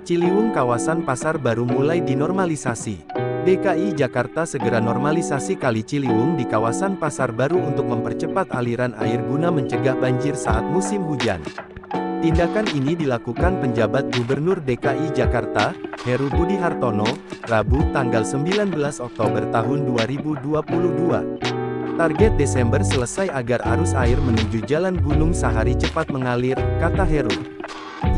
Ciliwung kawasan Pasar Baru mulai dinormalisasi. DKI Jakarta segera normalisasi Kali Ciliwung di kawasan Pasar Baru untuk mempercepat aliran air guna mencegah banjir saat musim hujan. Tindakan ini dilakukan penjabat Gubernur DKI Jakarta, Heru Budi Hartono, Rabu tanggal 19 Oktober tahun 2022. Target Desember selesai agar arus air menuju Jalan Gunung Sahari cepat mengalir, kata Heru.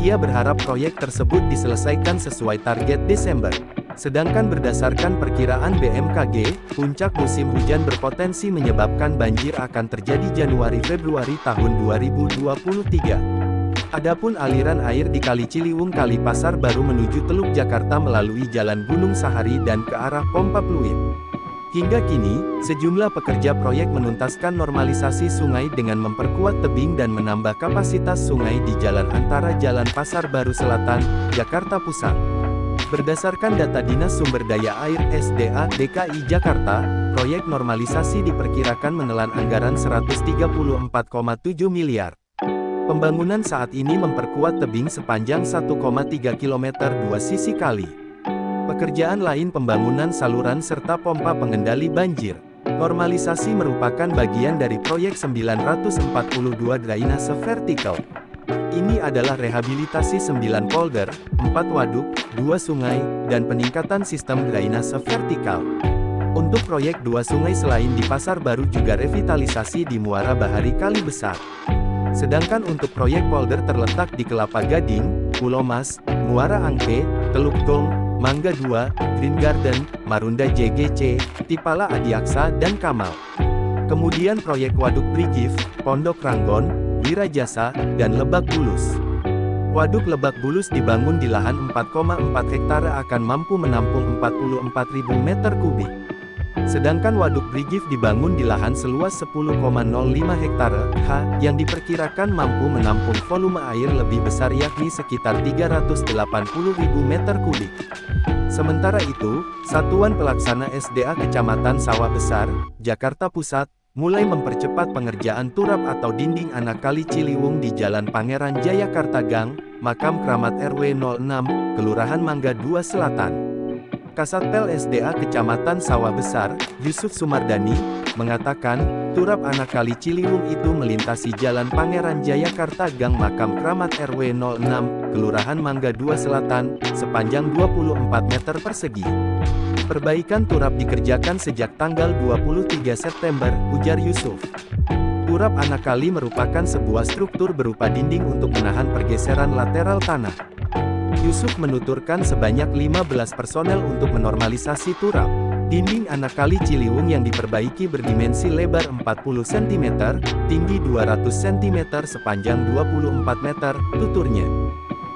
Ia berharap proyek tersebut diselesaikan sesuai target Desember. Sedangkan berdasarkan perkiraan BMKG, puncak musim hujan berpotensi menyebabkan banjir akan terjadi Januari-Februari tahun 2023. Adapun aliran air di Kali Ciliwung Kali Pasar Baru menuju Teluk Jakarta melalui Jalan Gunung Sahari dan ke arah pompa fluid. Hingga kini, sejumlah pekerja proyek menuntaskan normalisasi sungai dengan memperkuat tebing dan menambah kapasitas sungai di jalan antara Jalan Pasar Baru Selatan, Jakarta Pusat. Berdasarkan data Dinas Sumber Daya Air (SDA) DKI Jakarta, proyek normalisasi diperkirakan menelan anggaran 134,7 miliar. Pembangunan saat ini memperkuat tebing sepanjang 1,3 km dua sisi kali. Pekerjaan lain pembangunan saluran serta pompa pengendali banjir. Normalisasi merupakan bagian dari proyek 942 drainase vertikal. Ini adalah rehabilitasi 9 polder, 4 waduk, 2 sungai, dan peningkatan sistem drainase vertikal. Untuk proyek 2 sungai selain di Pasar Baru juga revitalisasi di Muara Bahari Kali Besar. Sedangkan untuk proyek polder terletak di Kelapa Gading, Pulau Mas, Muara Angke, Teluk Gong, Mangga 2, Green Garden, Marunda JGC, Tipala Adiaksa dan Kamal. Kemudian proyek Waduk Brigif, Pondok Ranggon, Wirajasa, dan Lebak Bulus. Waduk Lebak Bulus dibangun di lahan 4,4 hektare akan mampu menampung 44.000 meter kubik. Sedangkan Waduk Brigif dibangun di lahan seluas 10,05 hektare yang diperkirakan mampu menampung volume air lebih besar yakni sekitar 380.000 meter kubik. Sementara itu, Satuan Pelaksana SDA Kecamatan Sawah Besar, Jakarta Pusat, mulai mempercepat pengerjaan turap atau dinding anak Kali Ciliwung di Jalan Pangeran Jayakarta Gang, Makam Keramat RW 06, Kelurahan Mangga 2 Selatan. Kasatpel SDA Kecamatan Sawah Besar, Yusuf Sumardani, mengatakan, turap anak Kali Ciliwung itu melintasi Jalan Pangeran Jayakarta Gang Makam Keramat RW 06, Kelurahan Mangga 2 Selatan, sepanjang 24 meter persegi. Perbaikan turap dikerjakan sejak tanggal 23 September, ujar Yusuf. Turap anak kali merupakan sebuah struktur berupa dinding untuk menahan pergeseran lateral tanah. Yusuf menuturkan sebanyak 15 personel untuk menormalisasi turap. Dinding anak Kali Ciliwung yang diperbaiki berdimensi lebar 40 cm, tinggi 200 cm sepanjang 24 meter, tuturnya.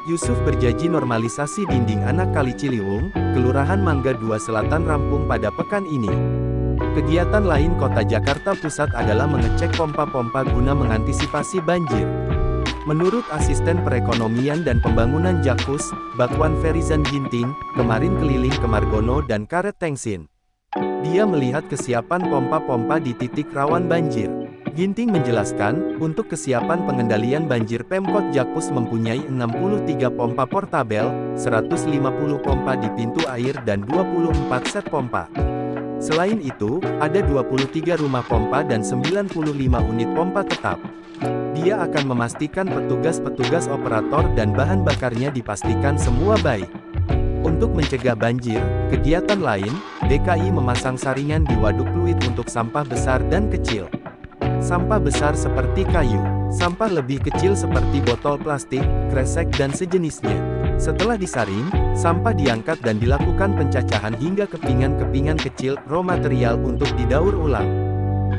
Yusuf berjanji normalisasi dinding anak Kali Ciliwung, Kelurahan Mangga 2 Selatan rampung pada pekan ini. Kegiatan lain Kota Jakarta Pusat adalah mengecek pompa-pompa guna mengantisipasi banjir. Menurut Asisten Perekonomian dan Pembangunan Jakpus, Bakwan Ferizan Ginting, kemarin keliling ke Margono dan Karet Tengsin. Dia melihat kesiapan pompa-pompa di titik rawan banjir. Ginting menjelaskan, untuk kesiapan pengendalian banjir Pemkot Jakpus mempunyai 63 pompa portabel, 150 pompa di pintu air dan 24 set pompa. Selain itu, ada 23 rumah pompa dan 95 unit pompa tetap. Dia akan memastikan petugas-petugas operator dan bahan bakarnya dipastikan semua baik. Untuk mencegah banjir, kegiatan lain, DKI memasang saringan di waduk fluid untuk sampah besar dan kecil. Sampah besar seperti kayu, sampah lebih kecil seperti botol plastik, kresek dan sejenisnya. Setelah disaring, sampah diangkat dan dilakukan pencacahan hingga kepingan-kepingan kecil, raw material untuk didaur ulang.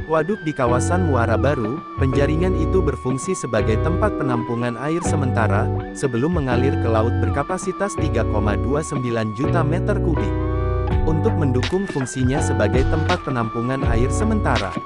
Waduk di kawasan Muara Baru, penjaringan itu berfungsi sebagai tempat penampungan air sementara, sebelum mengalir ke laut berkapasitas 3,29 juta meter kubik. Untuk mendukung fungsinya sebagai tempat penampungan air sementara.